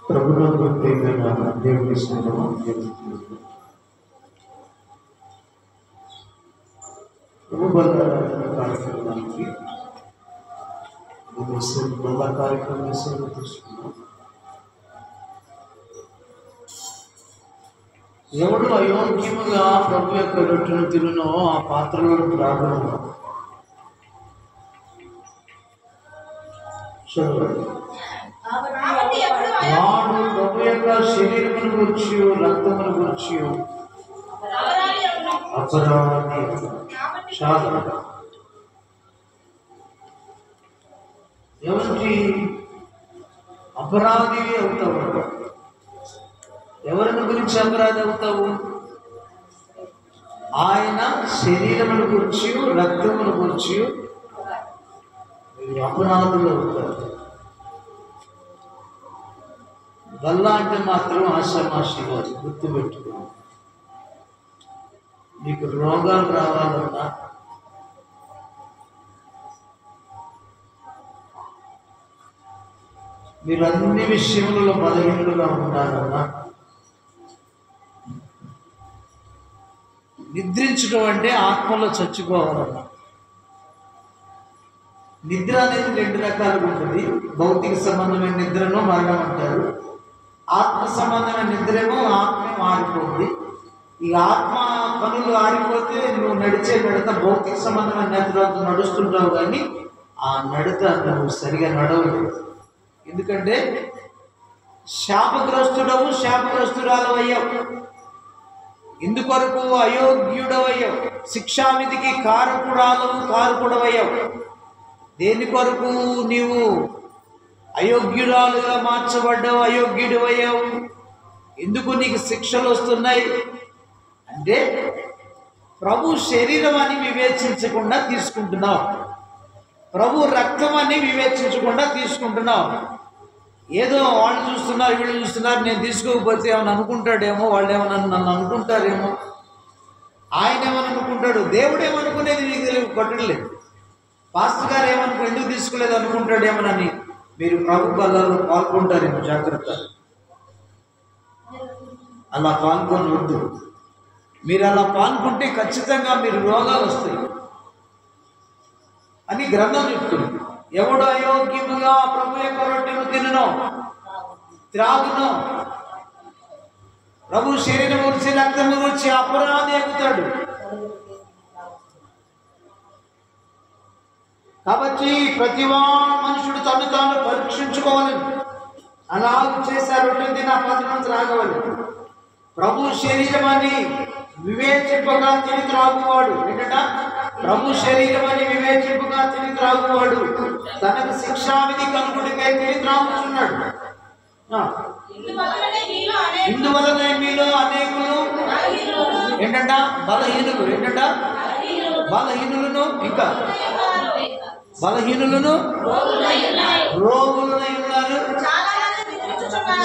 ప్రభుత్వ ప్రియమైన దేవుని సంఘము ప్రభు బల్ల కార్యక్రమానికి బల్ల కార్యక్రమం తీసుకున్నాం. ఎవడు అయోగ్యముగా ప్రభు యొక్క రొట్టెను తినో ఆ పాత్రలో రాగలను వాడు ప్రభు యొక్క శరీరమును గురించి రక్తమును గురించి అపరాధి చాలా ఎవరికి అపరాధి అవుతావు. ఎవరిని గురించి అపరాధి అవుతావు? ఆయన శరీరమును గురించి రక్తమును గురించి అపరాధులు అవుతారు. బల్ల అంటే మాత్రం ఆశామాషిగా గుర్తుపెట్టుకో. నీకు రోగాలు రావాలన్నా, మీరు అన్ని విషయములలో బలహీనులుగా ఉండాలన్నా, నిద్రించడం అంటే ఆత్మలో చచ్చిపోవాలన్నా. నిద్ర అనేది రెండు రకాలుగా ఉంటుంది. భౌతిక సంబంధమైన నిద్రను మరణం అంటారు. ఆత్మ సంబంధమైన నిద్రేమో ఆత్మే ఆరిపోద్ది. ఈ ఆత్మ పనులు ఆరిపోతే నువ్వు నడిచే నడత భౌతిక సంబంధమైన నిద్రతో నడుస్తుంటావు, కానీ ఆ నడత నువ్వు సరిగా నడవలేదు. ఎందుకంటే శాపగ్రస్తుడవు, శాపగ్రస్తురాలవయ్యావు. ఇందుకొరకు అయోగ్యుడవయ్యావు. శిక్షావిధికి కారకుడవయ్యావు. దేని కొరకు నీవు అయోగ్యురాలుగా మార్చబడ్డావు, అయోగ్యుడివయ్యావు? ఎందుకు నీకు శిక్షలు వస్తున్నాయి అంటే ప్రభు శరీరం అని వివేచించకుండా తీసుకుంటున్నావు, ప్రభు రక్తం అని వివేచించకుండా తీసుకుంటున్నావు. ఏదో వాళ్ళు చూస్తున్నారు, వీళ్ళు చూస్తున్నారు, నేను తీసుకోకపోతే ఏమని అనుకుంటాడేమో, వాళ్ళు ఏమన్నా నన్ను అనుకుంటారేమో, ఆయన ఏమని అనుకుంటాడు, దేవుడు ఏమనుకునేది నీకు తెలియదు, పట్టలేదు. పాస్టర్ గారు ఏమనుకో ఎందుకు తీసుకోలేదు అనుకుంటాడేమోనని మీరు ప్రభు బల్లలో పాల్గొంటారేమో. జాగ్రత్త, అలా పాల్గొనవద్దు. మీరు అలా పాల్గొంటే ఖచ్చితంగా మీరు రోగాలు వస్తాయి అని గ్రంథం చెప్తుంది. ఎవడు అయోగ్యముగా ప్రభు యొక్క రొట్టెను తినను త్రాగును, ప్రభు శరీరం గురించి రక్తము గురించి అపరాధి అవుతాడు. కాబట్టి ప్రతి మనుషుడు తను తాను పరీక్షించుకోవాలని, అలా చేసే రొట్టె తిని ఆ పాత్రను త్రాగవాలి. ప్రభు శరీరం అని వివేచింపగా తిని త్రాగువాడు ఏంటంట? ప్రభు శరీరం అని వివేచింపగా తిని త్రాగువాడు తనకు శిక్షావిధి కలుగుడికై తిని త్రాగుచున్నాడు. ఇందువలనే మీలో అనేకులు ఏంటంట? బలహీనులు ఏంటంట? బలహీనులను, ఇంకా బలహీనులను, రోగులై ఉన్నారు.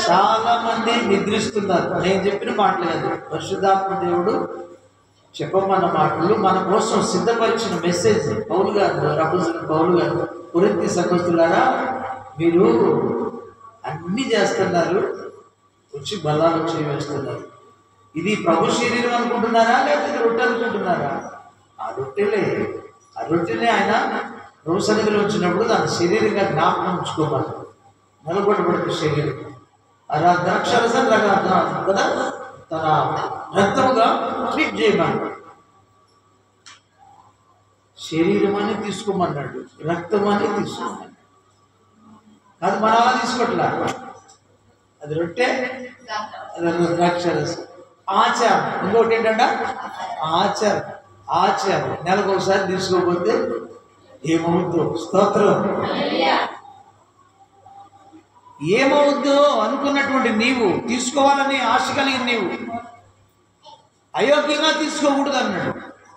చాలా మంది నిద్రిస్తున్నారు. నేను చెప్పిన మాటలు కాదు, పరిశుద్ధాత్మ దేవుడు చెప్పమన్న మాటలు మన కోసం సిద్ధపరిచిన మెసేజ్. పౌలు గారు, రఘుజన పౌలు గారు, కొరింథీ సంఘస్థులారా, మీరు అన్నీ చేస్తున్నారు, వచ్చి బల్లాలు చేయవేస్తున్నారు. ఇది ప్రభు శరీరం అనుకుంటున్నారా, లేకపోతే రొట్టె అనుకుంటున్నారా? ఆ రొట్టెలే ఆయన ప్రభు సన్నిధిలో వచ్చినప్పుడు తన శరీరంగా జ్ఞాపకం ఉంచుకోవాలి. నిలబడబడిన శరీరం అలా ద్రాక్షరసం కదా తన రక్తముగా ట్రీట్ చేయమన్నాడు. శరీరం అని తీసుకోమన్నాడు, రక్తం అని తీసుకోమన్నాడు. అది మన అలా తీసుకోవట్లా. అది రొట్టె, అది ద్రాక్షరసం. ఆచారం ఇంకోటి ఏంటంట? ఆచారం నెలకు ఒకసారి తీసుకోకపోతే ఏమవుద్దో? స్తోత్రం. ఏమవుద్దో అనుకున్నటువంటి నీవు, తీసుకోవాలని ఆశ కలిగిన నీవు అయోగ్యంగా తీసుకోకూడదు అన్నాడు.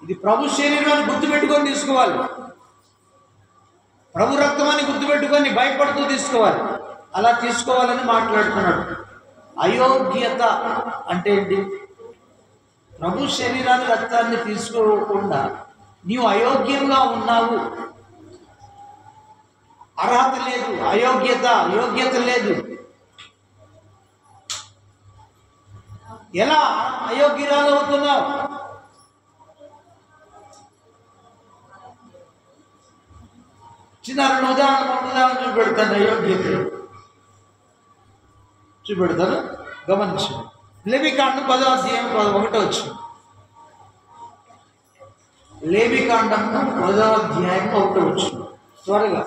ఇది ప్రభు శరీరాన్ని గుర్తుపెట్టుకొని తీసుకోవాలి, ప్రభు రక్తమాన్ని గుర్తుపెట్టుకొని భయపడుతూ తీసుకోవాలి. అలా తీసుకోవాలని మాట్లాడుతున్నాడు. అయోగ్యత అంటే ఏంటి? ప్రభు శరీరాన్ని రక్తాన్ని తీసుకోకుండా నీవు అయోగ్యంగా ఉన్నావు, అర్హత లేదు, యోగ్యత లేదు. ఎలా అయోగ్యురాలు అవుతున్నావు? చిన్న ఉదాహరణ చూపెడతాను. అయోగ్యత చూపెడతాను, గమనించు. లేవికాండం 10వ అధ్యాయం 1వ వచనం. లేవికాండం 10వ అధ్యాయం 1వ వచనం. త్వరగా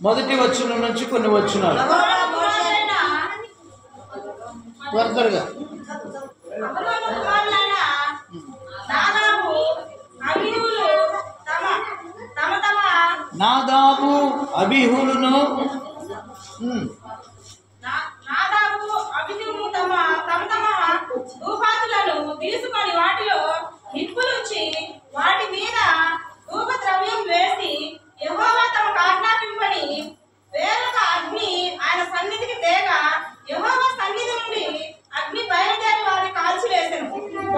మొదటి వచనం నుంచి కొన్ని వచనాలు త్వరగా. నాదాబు అబీహులను తీసుకొని వాటిలో నిప్పులుంచి వాటి మీద ధూప ద్రవ్యం వేసి యెహోవా తమకు ఆజ్ఞాపింపని వేరొక అగ్ని ఆయన సన్నిధికి తేగా యెహోవా సన్నిధి నుండి అగ్ని బయలుదేరి వారిని కాల్చివేసెను.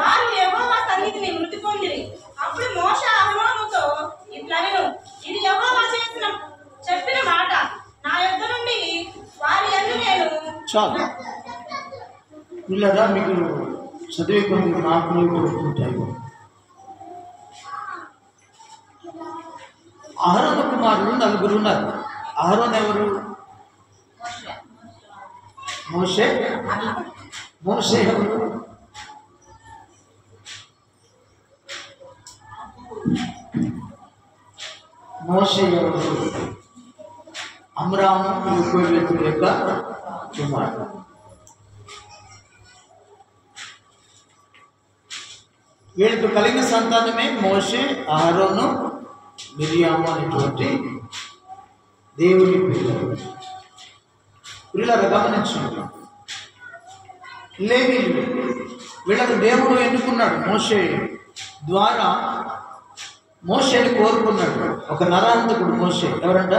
వారు యెహోవా సన్నిధిని మృతి పొందిరి. అప్పుడు మోషే అహరోనుతో ఇట్లనెను, ఇది యెహోవా చెప్పిన మాట, నా యొద్ద నుండి వారి యందు నేను. చాలు పిల్లరా, మీకు చదివే కొన్ని మార్పులు ఉంటాయి. అహరోను కుమారులు 4 ఉన్నారు. అహరోను ఎవరు? మోషే. మోషే ఎవరు? మోషే ఎవరు? అమ్రాము యోసేపు యొక్క కుమారుడు. వీళ్ళకు కలిగిన సంతానమే మోషే, అహరోను, మిరియాము అనేటువంటి దేవుని పిల్లలు. పిల్లలు గమనించండి. లేవీయులు వీళ్ళకు దేవుడు ఎన్నుకున్నాడు. మోషే ద్వారా మోషేని కోరుకున్నాడు. ఒక నరహంతకుడు మోషే. ఎవరంట?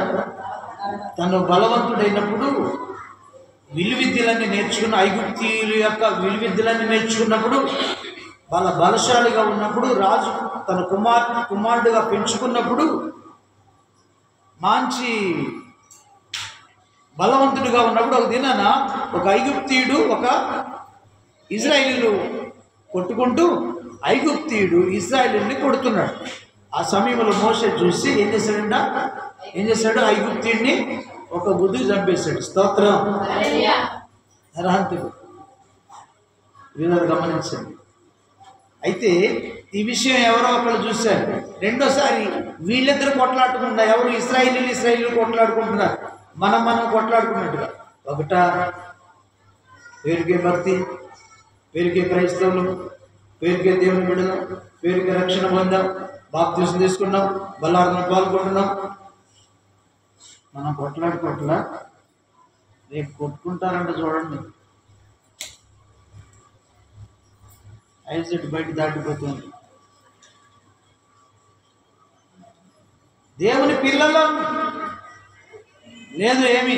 తను బలవంతుడైనప్పుడు విలువిద్యలన్నీ నేర్చుకున్న, ఐగుప్తీయుల యొక్క విలువిద్యలన్నీ నేర్చుకున్నప్పుడు, వాళ్ళ బలశాలిగా ఉన్నప్పుడు, రాజు తన కుమారుడుగా పెంచుకున్నప్పుడు, మంచి బలవంతుడిగా ఉన్నప్పుడు ఒక దినాన ఒక ఐగుప్తీయుడు ఒక ఇజ్రాయేలీలు కొట్టుకుంటూ ఐగుప్తీయుడు ఇజ్రాయేలీని కొడుతున్నాడు. ఆ సమయంలో మోషే చూసి ఏం చేశాడు? ఐగుప్తీయుడిని ఒక బుద్ధి చంపేశాడు. స్తోత్రం. నరహంతుడు. వీళ్ళని గమనించండి. అయితే ఈ విషయం ఎవరో ఒకళ్ళు చూశారు. రెండోసారి వీళ్ళిద్దరు కొట్లాడుకుంటున్నా. ఎవరు? ఇస్రాయేలీలు కొట్లాడుకుంటున్నారు. మనం కొట్లాడుకున్నట్టుగా. ఒకటా పేరుకే భక్తి, పేరుకే క్రైస్తవులు, పేరుకే దేవుని బిడ్డలు, పేరుకే రక్షణ పొందాం, బాప్తిసం తీసుకున్నాం, బలాలను పాల్గొంటున్నాం. మనం కొట్లాడుకోవట్లా. రేపు కొట్టుకుంటారంటే చూడండి, ఐసెట్ బయట దాటిపోతుంది. దేవుని పిల్లలు లేదు, ఏమి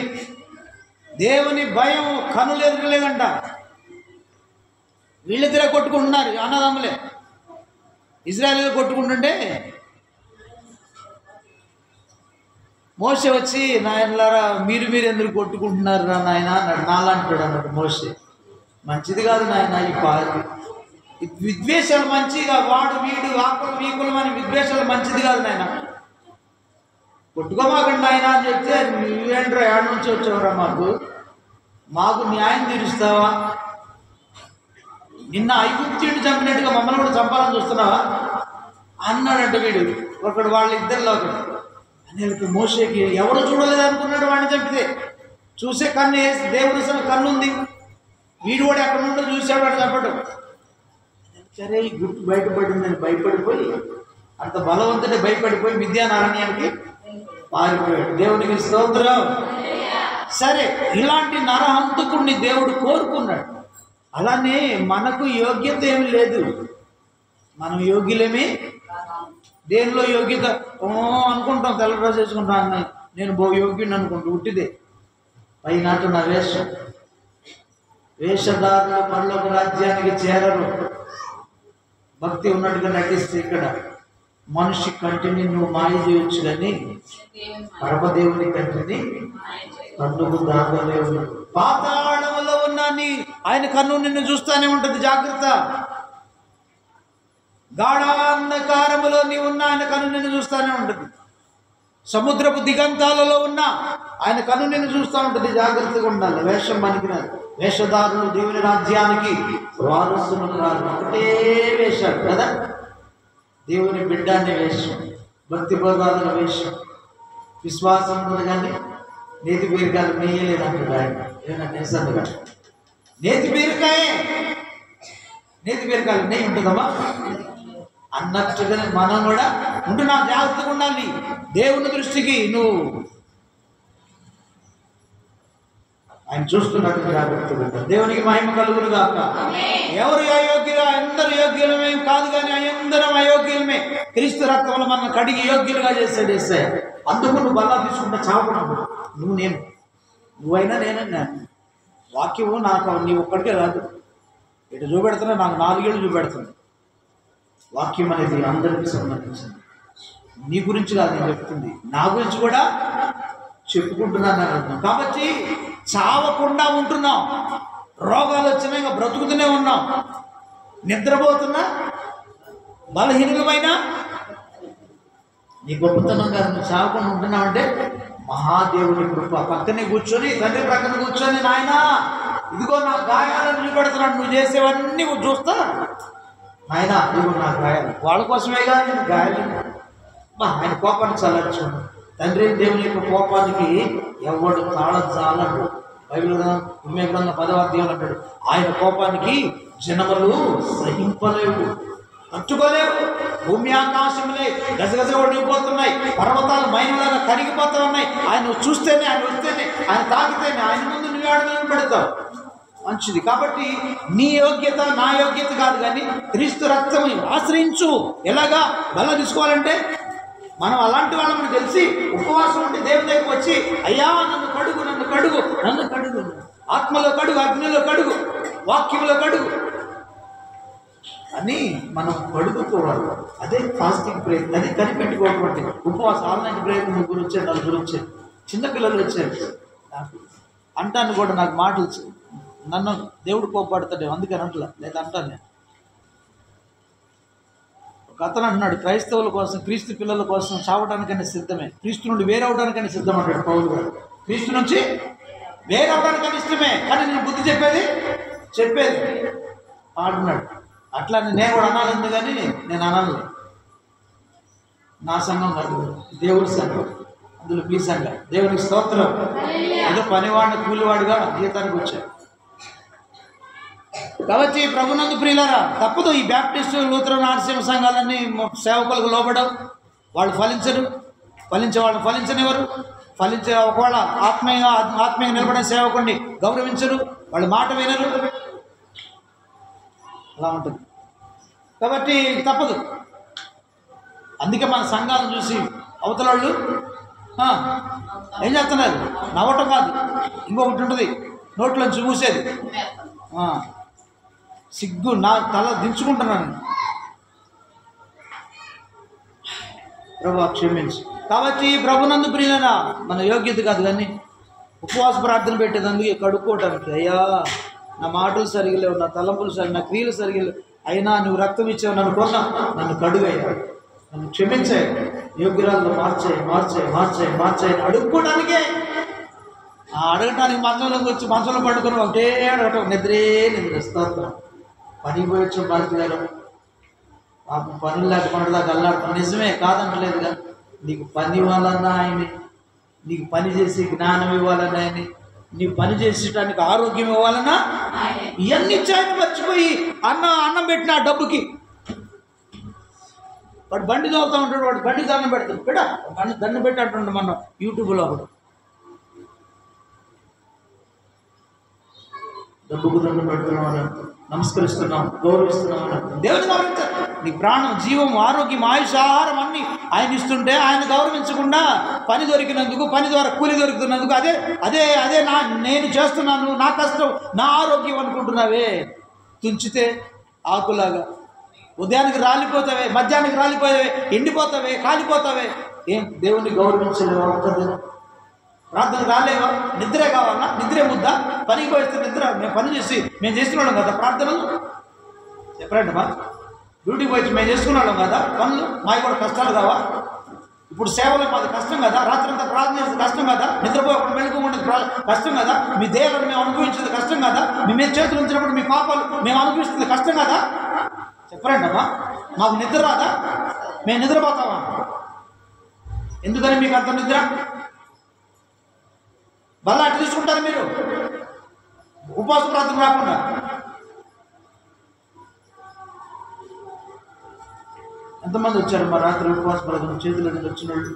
దేవుని భయం కనులు ఎదురలేదంట. వీళ్ళిద్దరే కొట్టుకుంటున్నారు, అన్నదమ్ములే. ఇజ్రాయేలీలు కొట్టుకుంటుంటే మోషే వచ్చి, నాయనలారా మీరు ఎందుకు కొట్టుకుంటున్నారు రా నాయన అన్నాడు. నాలంటాడు అన్నాడు మోషే. మంచిది కాదు నాయన ఈ విద్వేషాలు మంచిగా, వాడు వీడు ఆకులు వీకులు అని విద్వేషాలు మంచిది కాదు నాయన. కొట్టుకోమాకండి ఆయన అని చెప్తే, నువ్వేంట్రా ఏడ నుంచి వచ్చావురా, మాకు న్యాయం తీరుస్తావా? నిన్న ఐగుప్తీయుడిని చంపినట్టుగా మమ్మల్ని కూడా చంపాలని చూస్తున్నావా అన్నాడంట వీడు. ఒకడు వాళ్ళిద్దరిలో ఒకడు అనేకి మోషేకి ఎవరు చూడలేదు అనుకున్నాడు. వాడిని చంపితే చూసే కన్ను వేసి, దేవుడు అసలు కన్ను ఉంది, వీడు కూడా ఎక్కడ నుండో చూశాడు, వాడు చంపడం. సరే ఈ గుర్తు బయటపడిందని భయపడిపోయి, అంత బలవంతుడే భయపడిపోయి మిద్యానారణ్యానికి పారిపోయాడు. దేవునికి స్తోత్రం. సరే, ఇలాంటి నరహంతకుడిని దేవుడు కోరుకున్నాడు. అలానే మనకు యోగ్యత ఏమి లేదు, మనం యోగ్యులేమి. దేనిలో యోగ్యత అనుకుంటాం, తెల్లరాజు చేసుకుంటాం, నేను యోగ్యుని అనుకుంటా. ఉట్టిదే పైనాట నా వేషం. వేషధారులు పరలోక రాజ్యానికి చేరరు. భక్తి ఉన్నట్టుగా నటిస్తే ఇక్కడ మనిషి కంటిని నువ్వు మాయ చేయొచ్చు కానీ పరమదేవుని కంటిని కన్నుకు దాగలేవు. పాతాళంలో ఉన్న ఆయన కన్ను నిన్ను చూస్తానే ఉంటుంది, జాగ్రత్త. గాఢాంధకారములో నీ ఉన్న ఆయన కన్ను నిన్ను చూస్తానే ఉంటుంది. సముద్రపు దిగంతాలలో ఉన్న ఆయన కన్ను నిన్ను చూస్తూ ఉంటుంది, జాగ్రత్తగా ఉండాలి. వేషం పనికిరాదు. వేషధారులు దేవుని రాజ్యానికి వారసులు కాదు. ఒకటే వేషాలు కదా, దేవుని బిడ్డాన్ని వేషం, భక్తి బోధాల వేషం, విశ్వాసం ఉన్నది కానీ నేతి బీరకాయలు నెయ్యలేదంటాడు ఆయన. ఏమైనా చేశాను కదా, నేతి బీరకాయలు నెయ్యి ఉంటుందమ్మా అన్నట్టుగానే మనం కూడా ఉంటున్నా, జాగ్రత్తగా ఉండాలి. దేవుని దృష్టికి నువ్వు ఆయన చూస్తున్నట్టు జాగ్రత్తగా ఉంటాడు. దేవునికి మహిమ కలుగును గాక. ఎవరు అయోగ్యులు? అందరూ యోగ్యులమే కాదు కానీ అందరం అయోగ్యులమే. క్రీస్తు రక్తంలో మనం కడిగి యోగ్యులుగా చేశాడు యేసయ్య. అందుకు నువ్వు బలా తీసుకుంటా చావడం. నువ్వైనా నేనన్నా వాక్యము నాకు నీ ఒక్కడికే రాదు. ఇటు చూపెడుతున్నా, నాకు 4 ఏళ్ళు చూపెడుతుంది. వాక్యం అనేది అందరికీ సంబంధించింది. నీ గురించి కాదు నేను చెప్తుంది, నా గురించి కూడా చెప్పుకుంటున్నాను అర్థం. కాబట్టి చావకుండా ఉంటున్నాం. రోగాలు వచ్చినా ఇంకా బ్రతుకుతూనే ఉన్నాం. నిద్రపోతున్నా, బలహీనమైన నీ గొప్పతనం కాదు. నువ్వు చావకుండా ఉంటున్నావు అంటే మహాదేవుని కృప. పక్కనే కూర్చొని, తండ్రి ప్రక్కన కూర్చొని, నాయన ఇదిగో నా గాయాలను నిలబెడుతున్నాడు, నువ్వు చేసేవన్నీ చూస్తా నాయన, ఇదిగో నా గాయాలు. వాళ్ళ కోసమే కానీ నేను గాయాలు. ఆయన కోపాన్ని చల్లచ్చు. తండ్రి దేవుని యొక్క కోపానికి ఎవడు తాళజాలడు. బైబిల్ గ్రంథం 10వ అధ్యాయం అంటాడు, ఆయన కోపానికి జనములు సహింపలేవు, తట్టుకోలేవు. భూమి ఆకాశములే గజగజ వడిపోతున్నాయి, పర్వతాలు మైనలాగా కరిగిపోతూ ఉన్నాయి. ఆయన చూస్తేనే, ఆయన వస్తేనే, ఆయన తాకితేనే ఆయన ముందు నువ్వు ఆడలను పెడతావు. మంచిది. కాబట్టి నీ యోగ్యత నా యోగ్యత కాదు కానీ క్రీస్తు రక్తం ఆశ్రయించు. ఎలాగా బల్ల తీసుకోవాలంటే మనం అలాంటి వాళ్ళని తెలిసి ఉపవాసం ఉండి దేవుని దగ్గరికి వచ్చి, అయ్యా నన్ను కడుగు, నన్ను కడుగు, నన్ను కడుగు, ఆత్మలో కడుగు, అగ్నిలో కడుగు, వాక్యంలో కడుగు అని మనం కడుగుకోవాలి. అదే ఫాస్టింగ్ ప్రేయర్. అది కనిపెట్టుకోవటువంటి ఉపవాసం. ఆన్లైన్ ప్రేయర్ 3 వచ్చారు, 4 వచ్చారు, చిన్నపిల్లలు వచ్చారు. నాకు అంటాను కూడా, నాకు మాటలు నన్ను దేవుడు కోపడతాడు అందుకని అంటలా, లేదా అంటాను నేను. ఒక అతను అంటున్నాడు, క్రైస్తవుల కోసం, క్రీస్తు పిల్లల కోసం చావడానికైనా సిద్ధమే, క్రీస్తు నుండి వేరవడానికైనా సిద్ధం అంటాడు పౌలు గారు. క్రీస్తు నుంచి వేరవడానికైనా ఇష్టమే, కానీ నేను బుద్ధి చెప్పేది ఆడున్నాడు. అట్లా నేను కూడా అనాలి కానీ నేను అనాలి. నా సంఘం కాదు, దేవుడి సంఘం, అందులో మీ సంఘం. దేవునికి స్తోత్రం. ఏదో పనివాడిని కూలివాడిగా జీతానికి వచ్చాడు. కాబట్టి ప్రభునందు ప్రియులారా, తప్పదు. ఈ బ్యాప్టిస్టు, లూథరన్, ఆర్సీఎం సంఘాలన్నీ సేవకులకు లోబడవు. వాళ్ళు ఫలించరు. వాళ్ళని ఫలించనివ్వరు. ఒకవేళ ఆత్మీయంగా నిలబడే సేవకుడిని గౌరవించరు. వాళ్ళ మాట వినరు. అలా ఉంటుంది. కాబట్టి తప్పదు. అందుకే మన సంఘాలను చూసి అవతల వాళ్ళు ఏం చేస్తున్నారు? నవ్వటం కాదు, ఇంకొకటి ఉంటుంది, నోట్లోంచి మూసేది. సిగ్గు, నా తల దించుకుంటున్నాను. ప్రభు క్షమించు. కాబట్టి ప్రభునందు ప్రియులైనా మన యోగ్యత కాదు కానీ ఉపవాస ప్రార్థన పెట్టేది అందుకే కడుక్కోవటానికి. అయ్యా నా మాటలు సరిగా లేవు, నా తలంపులు సరిగా, నా క్రియలు సరిగా లేవు, అయినా నువ్వు రక్తం ఇచ్చావు, నన్ను కొన్నా, నన్ను కడుగయ్యా, నన్ను క్షమించాయి, యోగ్యురాల్లో మార్చాయి అడుక్కోవడానికే. అడగటానికి మంచంలోకి వచ్చి మంచంలో పడుకుని ఒకటే అడగటం, నిద్రే స్తోత్రం. పని పోయి వచ్చి బతికారు పాపం, పనులు లేకుండా దాకా అల్లాడుతాం. నిజమే, కాదంటలేదుగా. నీకు పని ఇవ్వాలన్నా ఆయన్ని, నీకు పని చేసి జ్ఞానం ఇవ్వాలన్నా ఆయన్ని, నీకు పని చేసేటానికి ఆరోగ్యం ఇవ్వాలన్నా ఇవన్నీ ఇచ్చాయని మర్చిపోయి అన్నం పెట్టిన ఆ డబ్బుకి వాడు బండి తోలుతూ ఉంటాడు. వాడు బండి దండం పెడతాడు. దండం పెట్టి అంటుండే మనం యూట్యూబ్లో ఒకడు. డబ్బుకు దండం పెడుతున్నాం అని, నమస్కరిస్తున్నాం, గౌరవిస్తున్నాం అని. దేవుని గౌరవించాలి. నీ ప్రాణం, జీవం, ఆరోగ్యం, ఆయుష్, ఆహారం అన్నీ ఆయన ఇస్తుంటే ఆయన గౌరవించకుండా పని దొరికినందుకు, పని ద్వారా కూలి దొరుకుతున్నందుకు అదే నేను చేస్తున్నాను, నా కష్టం, నా ఆరోగ్యం అనుకుంటున్నావే. తుంచితే ఆకులాగా ఉదయానికి రాలిపోతావే, మధ్యాహ్నానికి రాలిపోతావే, ఎండిపోతావే, కాలిపోతావే. ఏం దేవుణ్ణి గౌరవించలేవా? ఒక్కది ప్రార్థన రాలేవా? నిద్రే కావాలా? నిద్రే ముద్దా? పనికి పోయిస్తే నిద్ర? మేము పని చేసి మేము చేస్తున్నాం కదా ప్రార్థనలు. చెప్పండి మా డ్యూటీకి పోయి మేము చేసుకున్నాం కదా పనులు. మాకు కూడా కష్టాలు కావా? ఇప్పుడు సేవలో మాది కష్టం కదా, రాత్రి అంతా ప్రార్థన చేసేది కష్టం కదా, నిద్రపోకుండా మెలుగుకుండేది కష్టం కదా, మీ దేహాలను మేము అనుభవించేది కష్టం కదా, మీ మీద చేతులు ఉంచినప్పుడు మీ పాపాలు మేము అనుభవిస్తుంది కష్టం కదా. చెప్పండి అమ్మా, మాకు నిద్ర రాదా? మేము నిద్రపోతామా? ఎందుకని మీకు అంత నిద్ర? బల్ల అటు తీసుకుంటారు మీరు ఉపవాస ప్రార్థన రాకుండా. ఎంతమంది వచ్చారు మా రాత్రి ఉపవాస ప్రార్థన చేతులు వచ్చిన వాళ్ళు?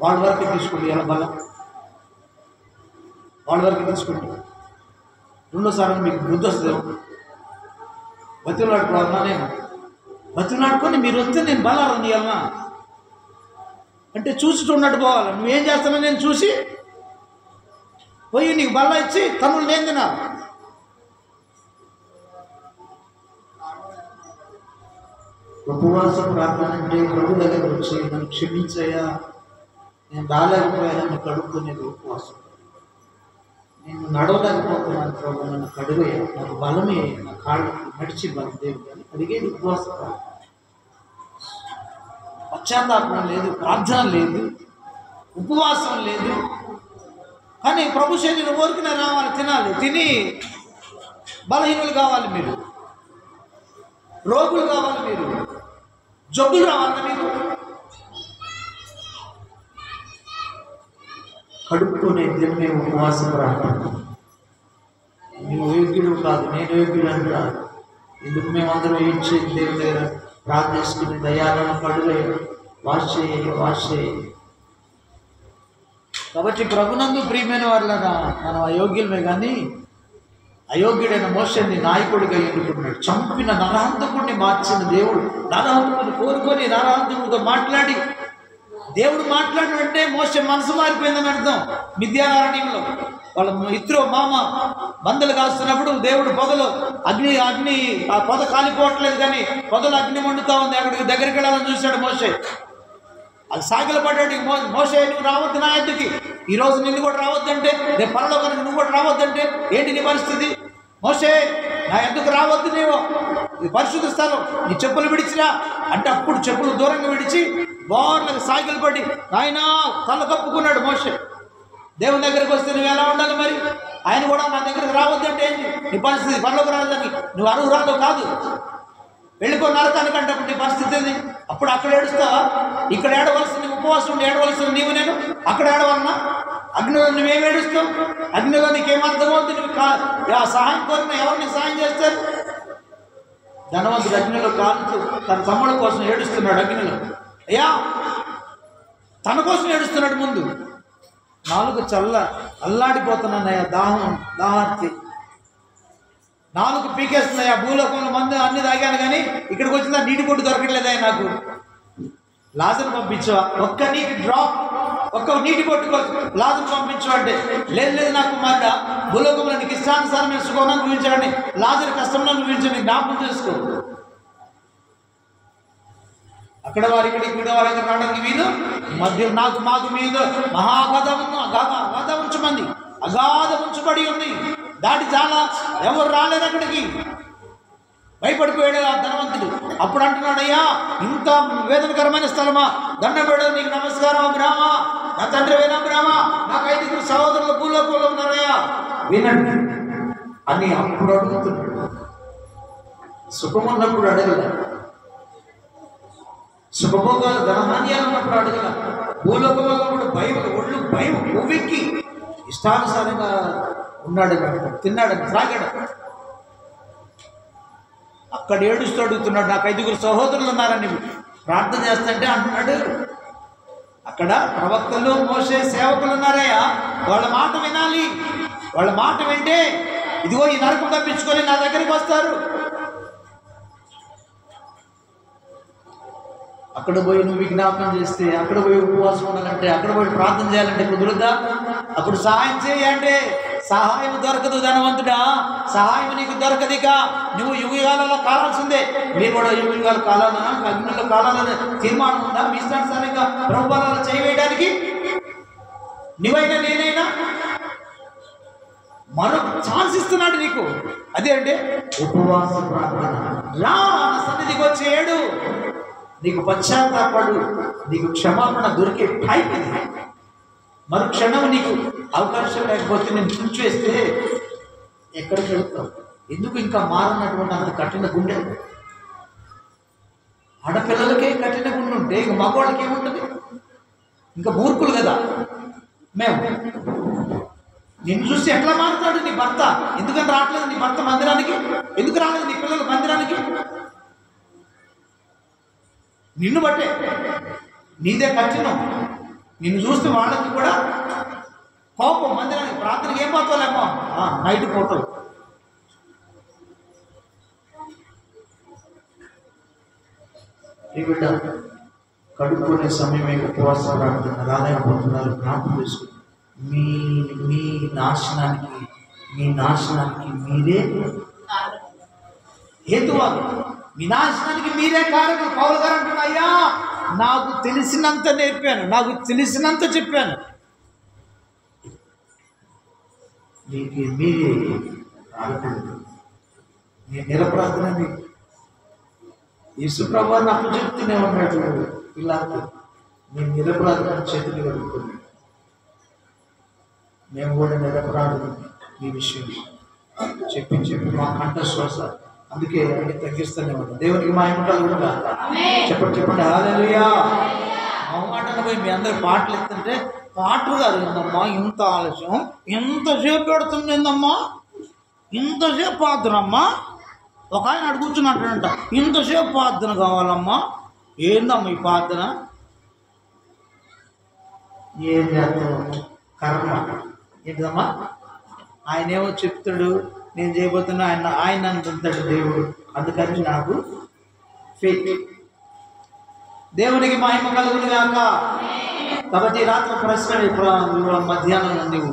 వాళ్ళ వరకే తీసుకోండి. ఎలా బలం వాళ్ళ వరకే తీసుకోండి. రెండోసారి మీకు బుద్ధి వస్తుంది. బతిలాడుకోవాలన్నా నేను బతిలాడుకొని మీరు వస్తే నేను బలాలు నీయాలన్నా అంటే చూసి చూడనట్టు పోవాలి. నువ్వేం చేస్తానో నేను చూసి పోయి నీకు బల్ల ఇచ్చి తనులు నేను తినాలి. ఉపవాస ప్రార్థన అంటే ప్రభు దగ్గర వచ్చి నన్ను క్షమించయ్యా, నేను రాలేకపోయా, నన్ను కడుక్కునేది ఉపవాసం. నేను నడవలేకపోతున్నాను ప్రభు, నన్ను కడుగయ్యా, నాకు బలమే, నా కాళ్ళు నడిచి బలం దేవుడు అని అడిగేది ఉపవాస ప్రార్థన. పశ్చాత్తాపం లేదు, ప్రార్థన లేదు, ఉపవాసం లేదు. కానీ ప్రభు శరీరం ఊరికినే రావాలి, తినాలి. తిని బలహీనులు కావాలి మీరు, రోగులు కావాలి మీరు, జబ్బులు రావాలి మీరు. కడుపుకునే దినమే ఉపవాస ప్రార్థన. నువ్వు యోగ్యుడు కాదు, నేను యోగ్యుడు అని కాదు. ఎందుకు మేమందరం ఏం చేసి దేవుని దగ్గర ప్రార్థిస్తున్న దయాలను కడుగ వాష్ చేయి. కాబట్టి ప్రభునందు ప్రియమైన వాళ్ళ మనం అయోగ్యులమే, కానీ అయోగ్యుడైన మోషేని నాయకుడిగా ఎన్నుకున్నాడు. చంపిన నరహంతకుడిని మార్చిన దేవుడు నరహంతకుడిని కోరుకొని నరహంతకుడితో మాట్లాడి దేవుడు మాట్లాడినంటే మోషే మనసు మారిపోయిందని అర్థం. మిద్యానారణ్యంలో వాళ్ళ ఇత్రో మామ బందలు కాస్తున్నప్పుడు దేవుడు పొదలు అగ్ని ఆ పొద కాలిపోవట్లేదు, కానీ పొదలు అగ్ని మండుతా ఉంది. అక్కడికి దగ్గరికి వెళ్ళాలని చూశాడు మోషే. అది సాగిల పడ్డాడు. మోషే నువ్వు రావద్దు నా ఎద్దుకి, ఈరోజు నిన్ను కూడా రావద్దంటే, రేపు పరలోకానికి నువ్వు కూడా రావద్దంటే ఏంటి నీ పరిస్థితి? మోషే నా ఎద్దుకు రావద్దు, నీవు ఇది పరిశుద్ధ స్థలం, నీ చెప్పులు విడిచిరా అంటే అప్పుడు చెప్పులు దూరంగా విడిచి బోర్లకు సాగిలు పడి ఆయన తల కప్పుకున్నాడు మోషే. దేవుని దగ్గరికి వస్తే నువ్వు ఎలా ఉండాలి మరి? ఆయన కూడా నా దగ్గరికి రావద్దంటే ఏంటి నీ పరిస్థితి? పరలోకి రావద్దని నువ్వు అర్హురాలు కాదు, వెళ్ళిపో నరకానికి అంటే నీ పరిస్థితి ఏంది? అప్పుడు అక్కడ ఏడుస్తావా? ఇక్కడ ఏడవలసిన ఉపవాసం ఉండి ఏడవలసిన నీవు నేను అక్కడ ఏడవలన్నా? అగ్నిలో నువ్వేం ఏడుస్తావు? అగ్నిలో నీకేం అర్థమవుతుంది? నువ్వు సహాయం కోరిన ఎవరిని సహాయం చేస్తారు? ధనవంతుడు అగ్నిలో కాలుతూ తన తమ్ముడు కోసం ఏడుస్తున్నాడు. అగ్నిలో అయ్యా తన కోసం ఏడుస్తున్నాడు. ముందు నాలుగు అల్లాడిపోతున్నానయ్యా, దాహార్తి నాలుగు పీకేస్తున్నాయా, భూలోకంలో మందు అన్ని తాగాను కానీ ఇక్కడికి వచ్చిందా నీటి కొట్టు దొరకట్లేదా నాకు? లాజరు పంపించవా? ఒక్క నీటి కొట్టు కోసం లాజరు పంపించు అంటే లేదు నాకు మాట భూలోకంలో నీకు ఇష్టానుసారమైన సుఖం అనుభవించాలని లాజరు కష్టంలో అనుభవించండి, జ్ఞాపకం చేసుకో. అక్కడ వారి ఇక్కడ వారి దగ్గర రావడానికి వీలు మధ్య మాకు మీద అగాధ ఉంచమంది, అగాధ ఉంచబడి ఉంది. దాటి చాలా ఎవరు రాలేదు అక్కడికి. భయపడిపోయాడు ఆ ధనవంతుడు. అప్పుడు అంటున్నాడు, అయ్యా ఇంత వేదనకరమైన స్థలమా, దండం పెడదు నీకు నమస్కారం అబ్రామా, నా తండ్రి వేనా అబ్రామా, నాకు 5 సహోదరులు భూలోకంలో ఉన్నారయ్యా వినండి అని అప్పుడు అడుగుతున్నాడు. సుఖం ఉన్నప్పుడు అడగల, సుఖభోగాలు ధనధాన్యాలు ఉన్నప్పుడు అడగల, భూలోకంలో ఉన్నప్పుడు ఒళ్ళు భయం ఉవ్వెక్కి ఇష్టానుసారంగా ఉన్నాడు, తిన్నాడు, త్రాగాడు. అక్కడ ఏడుస్తూ అడుగుతున్నాడు, నాకు 5 సహోదరులు ఉన్నారని ప్రార్థన చేస్తుంటే అంటున్నాడు. అక్కడ ప్రవక్తలు మోసే సేవకులు ఉన్నారయ్యా, వాళ్ళ మాట వినాలి. వాళ్ళ మాట వింటే ఇదిగో ఈ నరకం తప్పించుకొని నా దగ్గరికి వస్తారు. అక్కడ పోయి నువ్వు విజ్ఞాపనం చేస్తే, అక్కడ పోయి ఉపవాసం ఉండాలంటే, అక్కడ పోయి ప్రార్థన చేయాలంటే కుదురుద్దా? అప్పుడు సహాయం చేయంటే సహాయం దొరకదు ధనవంతుడా, సహాయం నీకు దొరకదు. ఇక నువ్వు యుగాలలో కాలాల్సిందే. మీరు కూడా యుగాలు కాలాలన్నా అగ్నిలో కాలాలని తీర్మానం ఉందా మీ ఇష్టానుసారంగా ప్రభుత్వాలలో చేయవేయడానికి? నువ్వైనా నేనైనా మరొక ఛాన్స్ ఇస్తున్నాడు నీకు. అదే అంటే ఉపవాస ప్రార్థన. రా నా సన్నిధికి వచ్చి ఏడు, నీకు పశ్చాత్తాపడు, నీకు క్షమాపణ దొరికే టైం ఇది. మరో క్షణం నీకు అవకాశం లేకపోతే నేను చూచేస్తే ఎక్కడికి వెళ్తావు? ఎందుకు ఇంకా మారనటువంటి అంత కఠిన గుండె? ఆడపిల్లలకే కఠిన గుండె ఉంటే ఇంక మగవాళ్ళకి ఏముంటుంది? ఇంకా మూర్ఖులు కదా మేము. నిన్ను చూసి ఎట్లా మారుతాడు నీ భర్త? ఎందుకని రావట్లేదు నీ భర్త మందిరానికి? ఎందుకు రాలేదు నీ పిల్లలు మందిరానికి? నిన్ను బట్టే, నీదే కఠినం. నిన్ను చూస్తే వాళ్ళకి కూడా కోపం. మందిరానికి ప్రార్థనకి ఏం పోతావులేమో, నైట్ పోతావు. ఈ బిడ్డ కడుక్కునే సమయమే ఉపవాసం ప్రార్థన రాలేకపోతున్నారు. జ్ఞాపకం చేసుకుని మీ నాశనానికి మీరే హేతువాదు. మీ నాశనానికి మీరే కారణం. పౌలు గారు అంటున్నా, అయ్యా నాకు తెలిసినంత నేర్పాను, నాకు తెలిసినంత చెప్పాను. మీకు మీరే కారణం. నేను నిరపరాధనని యేసుప్రభువుని అప్పచెప్తూనే ఉన్నాడు. ఇలా నేను నిరపరాధన చేతులు కడుక్కున్నాను. మేము కూడా నిరపరాధం ఈ విషయం చెప్పి మా కంఠశ్వాస అందుకే అన్ని తగ్గిస్తూనే ఉంటాం. దేవునికి మహిమ కూడా చెప్పండి హల్లెలూయా. మొహమాటన పోయి మీ అందరు పాటలు ఎత్తుంటే పాటలు కాదు ఏందమ్మా ఇంత ఆలస్యం, ఎంతసేపు పెడుతుంది ఏందమ్మా, ఇంతసేపు ప్రార్థనమ్మా. ఒక ఆయన అడు కూర్చున్నట్టంట, ఇంతసేపు ప్రార్థన కావాలమ్మా. ఏందమ్మా ఈ ప్రార్థన? ఏం చేస్తావు? కర్మ ఏంటమ్మా? ఆయన ఏమో చెప్తాడు, నేను చేయబోతున్నా, ఆయన అంటుంటాడు దేవుడు. అందుకని నాకు ఫెయిత్. దేవునికి మహిమ కలుగును గాక. కాబట్టి రాత్రి ప్రశ్న మధ్యాహ్నం నీవు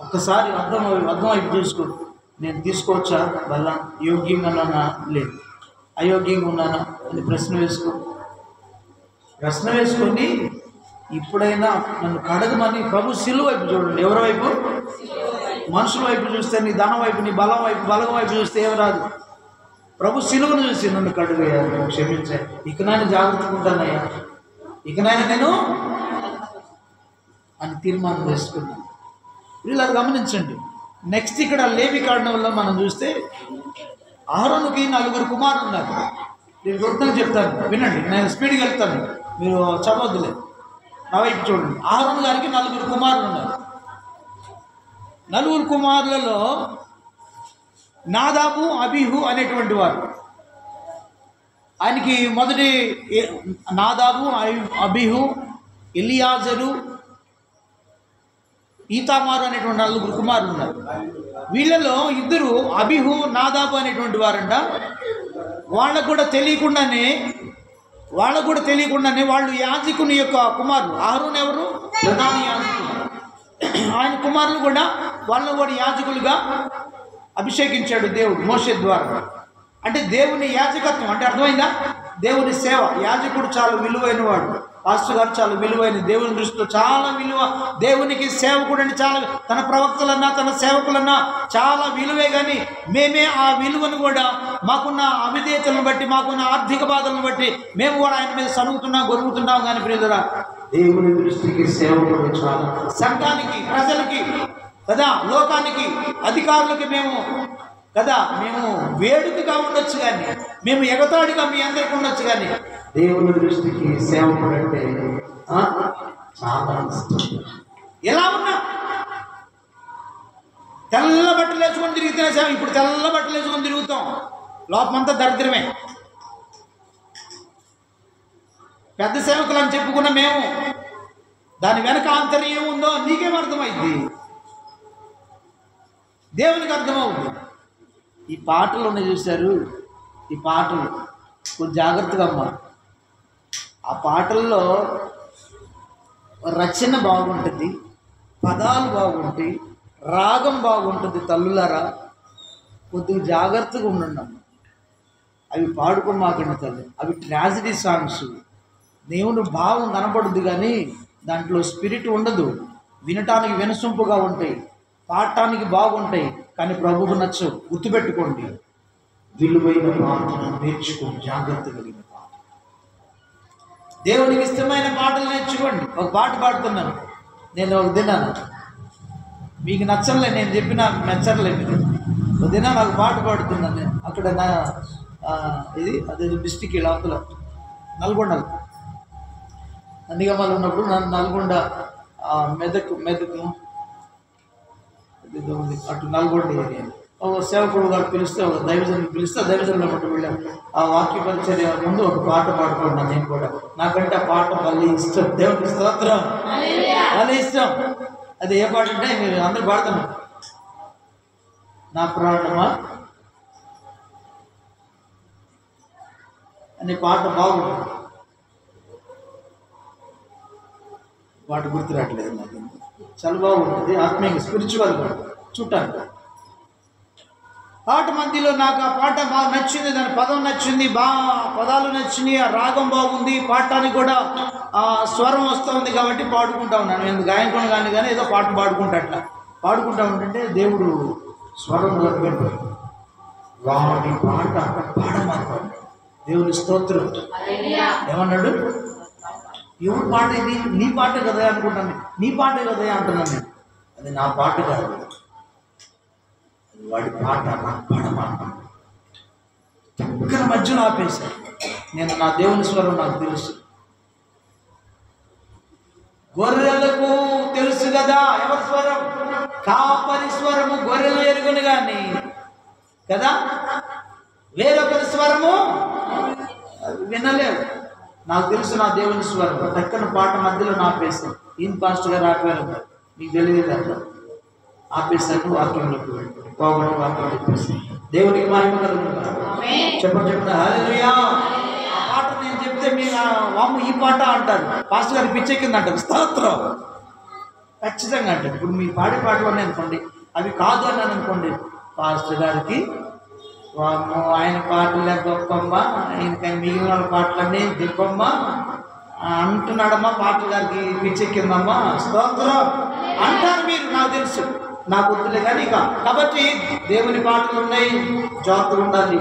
ఒక్కసారి అర్థం వైపు చూసుకో. నేను తీసుకోవచ్చా వల్ల యోగ్యంగా ఉన్నానా లేదు, అయోగ్యంగా ఉన్నానా అని ప్రశ్న వేసుకొని ఇప్పుడైనా నన్ను కడగమని ప్రభు సిలువ వైపు చూడండి. ఎవరి వైపు? మనుషుల వైపు చూస్తే నీ ధనం వైపు, నీ బలం వైపు చూస్తే ఏమి రాదు. ప్రభు సిలువను చూసి నన్ను కడుగయ్యా, నేను క్షమించా, ఇకనైనా జాగ్రత్తగా ఉంటానయ్యా, ఇకనైనా నేను అని తీర్మానం చేసుకున్నాను. వీళ్ళు గమనించండి. నెక్స్ట్ ఇక్కడ లేవి కాండంలో మనం చూస్తే అహరోనుకి 4 కుమారులు ఉన్నారు. నేను వృత్తంగా చెప్తాను, వినండి. నేను స్పీడ్గా వెళ్తాను, మీరు చదవద్దులే. నా వైపు చూడండి. అహరోను గారికి 4 కుమారులు ఉన్నారు. 4 కుమారులలో నాదాబు, అబీహు అనేటువంటి వారు. ఆయనకి మొదటి నాదాబు, అబీహు, ఎలియాజరు, ఈతామారు అనేటువంటి 4 కుమారులు ఉన్నారు. వీళ్ళలో 2 అబీహు, నాదాబు అనేటువంటి వారంట. వాళ్ళకు కూడా తెలియకుండానే వాళ్ళు యాజకుని యొక్క కుమారులు. అహరోను ఎవరు? ప్రధాన యాజకుడు. ఆయన కుమారులు కూడా వాళ్ళని కూడా యాజకులుగా అభిషేకించాడు దేవుడు మోషే ద్వారా. అంటే దేవుని యాజకత్వం అంటే అర్థమైందా? దేవుని సేవ. యాజకుడు చాలా విలువైన వాడు. పాస్టర్ గారు చాలా విలువైన, దేవుని దృష్టిలో చాలా విలువ. దేవునికి సేవకుడు అంటే చాలా, తన ప్రవక్తలన్నా తన సేవకులన్నా చాలా విలువే. కానీ మేమే ఆ విలువను కూడా మాకున్న అవిధేయతలను బట్టి, మాకున్న ఆర్థిక బాధలను బట్టి మేము కూడా ఆయన మీద సనుగుతున్నాం, గొరుగుతున్నాం. కానీ ప్రియులరా, దేవుని దృష్టికి సేవకుడు చాలా. సంఘానికి, ప్రజలకి కదా, లోకానికి, అధికారులకి మేము వేడుకగా ఉండొచ్చు, కానీ మేము ఎగతాడిగా మీ అందరికీ ఉండొచ్చు. కానీ దేవుని దృష్టికి సేవకుడు అంటే చాలా ఇష్టం. ఎలా ఉన్నా తెల్ల బట్టలు వేసుకొని తిరుగుతున్నా సేవ. ఇప్పుడు తెల్ల బట్టలు వేసుకొని తిరుగుతాం, లోపమంతా దరిద్రమే. పెద్ద సేవకులు అని చెప్పుకున్న మేము దాని వెనక ఆంతర్యం ఉందో నీకేం అర్థమైంది? దేవునికి అర్థమవుతుంది. ఈ పాటలు ఉన్నాయి చూశారు, ఈ పాటలు కొంచెం జాగ్రత్తగా అమ్మా. ఆ పాటల్లో రచన బాగుంటుంది, పదాలు బాగుంటాయి, రాగం బాగుంటుంది. తల్లులారా కొద్దిగా జాగ్రత్తగా ఉండండి. అవి పాడుకోమాకండి తల్లి. అవి ట్రాజడీ సాంగ్స్. దేవుని భావం కనపడుద్ది కానీ దాంట్లో స్పిరిట్ ఉండదు. వినటానికి వినసొంపుగా ఉంటాయి, పాడటానికి బాగుంటాయి, కానీ ప్రభువు నచ్చవు. గుర్తుపెట్టుకోండి, విలువైన పాటను నేర్చుకోండి, జాగ్రత్త కలిగిన పాట. దేవునికి ఇష్టమైన పాటలు నేర్చుకోండి. ఒక పాట పాడుతున్నాను నేను, ఒక దినాను మీకు నచ్చలే, నేను చెప్పిన మెచ్చర్లే మీరు. ఒక దినాన్ని ఒక పాట పాడుతున్నాను నేను. అక్కడ నా అదే డిస్టిక్ లోపల నల్గొండలో నందిగామలో ఉన్నప్పుడు నన్ను నల్గొండ మెదకు అటు నల్గొండ ఏరియా ఒక సేవకుడు గారు పిలిస్తే, ఒక దైవజనులు పిలిస్తే దైవజనుల మట్టు వెళ్ళాం. ఆ వాక్య పరిచర్య ముందు ఒక పాట పాడుకున్నాను నేను కూడా. నాకంటే ఆ పాట మళ్ళీ ఇష్టం. దేవునికి స్తోత్రం, మళ్ళీ ఇష్టం. అది ఏ పాట అంటే మీరు అందరూ పాడుతున్నారు. నా ప్రాణమా అనే పాట బాగుంటుంది. పాట గుర్తు రావట్లేదు నాకు. చాలా బాగుంటుంది, ఆత్మీయంగా స్పిరిచువల్గా చూడటానికి. పాట మధ్యలో నాకు ఆ పాట బాగా నచ్చింది, దాని పదం నచ్చింది, బాగా పదాలు నచ్చినాయి, ఆ రాగం బాగుంది, పాడటానికి కూడా ఆ స్వరం వస్తుంది కాబట్టి పాడుకుంటా ఉన్నాను. నేను గాయకుని కానీ ఏదో పాట పాడుకుంటా. అట్లా పాడుకుంటా ఉంటుంటే దేవుడు స్వరం పెట్టు వాడి పాట పాడమంటాడు. దేవుని స్తోత్రం. ఏమన్నాడు? ఎవరు పాట ఇది? నీ పాట కదా అనుకుంటాను. నీ పాటే కదా అంటున్నాను నేను. అది నా పాట కాదు, వాడి పాట నాకు పాడమంటాడు. దగ్గర మధ్యలో ఆపేశాను నేను. నా దేవుని స్వరం నాకు తెలుసు. గొర్రెలకు తెలుసు కదా ఎవరి స్వరం? కాపరి స్వరము గొర్రెలు ఎరుగును కానీ కదా, వేరొకరి స్వరము వినలేవు. నాకు తెలుసు నా దేవుని స్వరం. దక్కన పాట మధ్యలో ఆపేస్తాను. ఈయన పాస్టర్ గారు ఆపారు, మీకు తెలియదు అట్లా ఆపేస్తాను. వాక్యంలోకి వెళ్ళి పోగొట్టు వాక్యం చెప్పేసి దేవునికి మహిమ కలుగుతుంది. చెప్పండి హల్లెలూయా. ఆ పాట నేను చెప్తే మీరు వాము ఈ పాట అంటారు, పాస్టర్ గారు పిచ్చెక్కింది అంటారు. స్తోత్రం ఖచ్చితంగా అంటారు. ఇప్పుడు మీరు పాడే పాటలు ఉన్నాయి అనుకోండి, అవి కాదు అన్నాను అనుకోండి, పాస్టర్ గారికి వాము ఆయన పాటలే గొప్పమ్మ, ఆయనకై మిగిలిన వాళ్ళ పాటలన్నీ దిప్పమ్మ అంటున్నాడమ్మా, పాటలు గారికి పిచ్చెక్కిందమ్మా, స్తోత్రం అంటారు మీరు. నాకు తెలుసు, నాకు వద్దులే కానీ ఇక. కాబట్టి దేవుని పాటలు ఉన్నాయి, జాగ్రత్తగా ఉండాలి.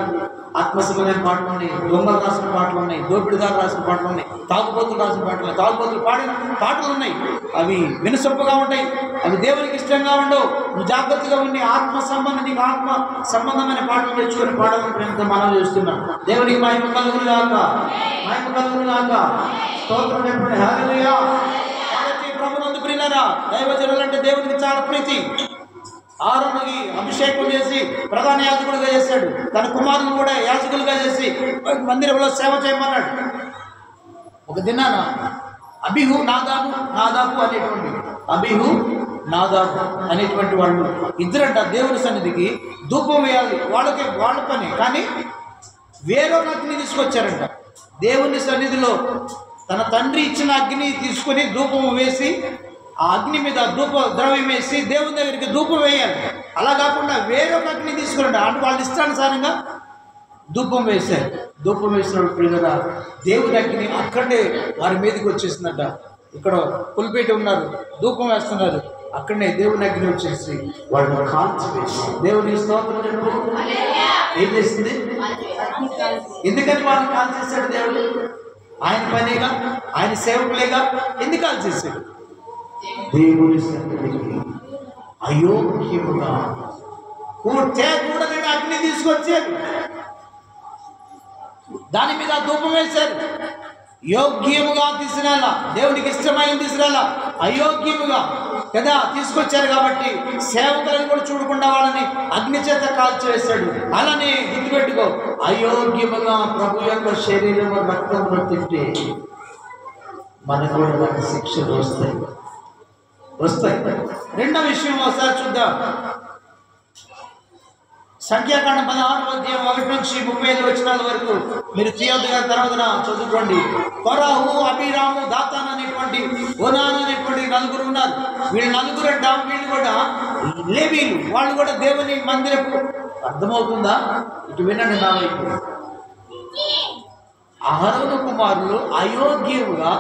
ఆత్మశుభమైన పాటలు ఉన్నాయి, దొంగలు రాసిన పాటలు ఉన్నాయి, దోపిడిదారు రాసిన పాటలు ఉన్నాయి, తాగుబోతులు రాసిన పాటలు ఉన్నాయి, తాగుబోతులు పాడిన పాటలు ఉన్నాయి. అవి వినసొంపుగా ఉంటాయి, అవి దేవునికి ఇష్టంగా ఉండవు. నువ్వు జాగ్రత్తగా ఉండి ఆత్మ సంబంధం, నీకు ఆత్మ సంబంధమైన పాటలు తెచ్చుకొని పాడాలని ప్రేమతో మనం చేస్తున్నాం. దేవునికి మహిమ కలుగునుగాక, మహిమ కలుగునుగాక. స్తోత్రం చెప్పండి హల్లెలూయా. కాబట్టి ప్రభునందు ప్రియులారా, దైవజనులు అంటే దేవునికి చాలా ప్రీతి. ఆరోనుకి అభిషేకం చేసి ప్రధాన యాజకుడిగా చేశాడు. తన కుమారులు కూడా యాజకులుగా చేసి మందిరంలో సేవ చేయమన్నాడు. ఒక దినాన అబీహు నాదాబు అనేటువంటి వాళ్ళు ఇద్దరంట దేవుని సన్నిధికి ధూపం వేయాలి. వాళ్ళ పని, కానీ వేరొక అగ్ని తీసుకొచ్చారంట. దేవుని సన్నిధిలో తన తండ్రి ఇచ్చిన అగ్ని తీసుకొని ధూపం వేసి, ఆ అగ్ని మీద ధూప ద్రవ్యం వేసి దేవుని దగ్గరికి ధూపం వేయాలి. అలా కాకుండా వేరొక అగ్ని తీసుకురండి అంటే వాళ్ళ ఇష్టానుసారంగా ధూపం వేశారు. ధూపం వేసినప్పుడు ప్రియులారా, దేవుని అగ్ని అక్కడే వారి మీదకి వచ్చేసిందట. ఇక్కడ పులిపేట ఉన్నారు, ధూపం వేస్తున్నారు, అక్కడనే దేవుని అగ్ని వచ్చేసి వాళ్ళని కాల్చివేసి దేవుని స్తోత్రం ఏం చేసింది? ఎందుకని వాళ్ళని కాల్చేశాడు దేవుడు? ఆయన పనేగా, ఆయన సేవకులేగా. ఎందుకు కాల్చేశాడు? దేవుని సన్నిధికి అయోగ్యముగా కూడని అగ్ని తీసుకొచ్చారు, దాని మీద ధూపం వేశారు. యోగ్యముగా తీసుకురాలా, దేవునికి ఇష్టమైన తీసుకురాలా, అయోగ్యముగా కదా తీసుకొచ్చారు. కాబట్టి సేవకులను కూడా చూడకుండా వాళ్ళని అగ్ని చేత కాల్చివేశాడు. అలానే గుర్తుపెట్టుకో, అయోగ్యముగా ప్రభు యొక్క శరీరం రక్తంలో తింటే మనకు కూడా వాటి శిక్షలు వస్తాయి. రెండవ విషయం ఒకసారి చూద్దాం. సంఖ్యాకాండం 16వ అధ్యాయం 1 నుంచి 35 వచనాల వరకు మీరు తీయొద్దు గారి తర్వాత చదువుకోండి. కొరాహు, అబీరాము, దాతాన్ అనేటువంటి ఓనాన్ అనేటువంటి నలుగురు ఉన్నారు. వీళ్ళు నలుగురు అంట, వీళ్ళు కూడా లేవీలు వాళ్ళు కూడా దేవుని మందిరపు, అర్థమవుతుందా? ఇటు వినండి నా వైపు. అహరోను కుమారులు అయోగ్యులుగా,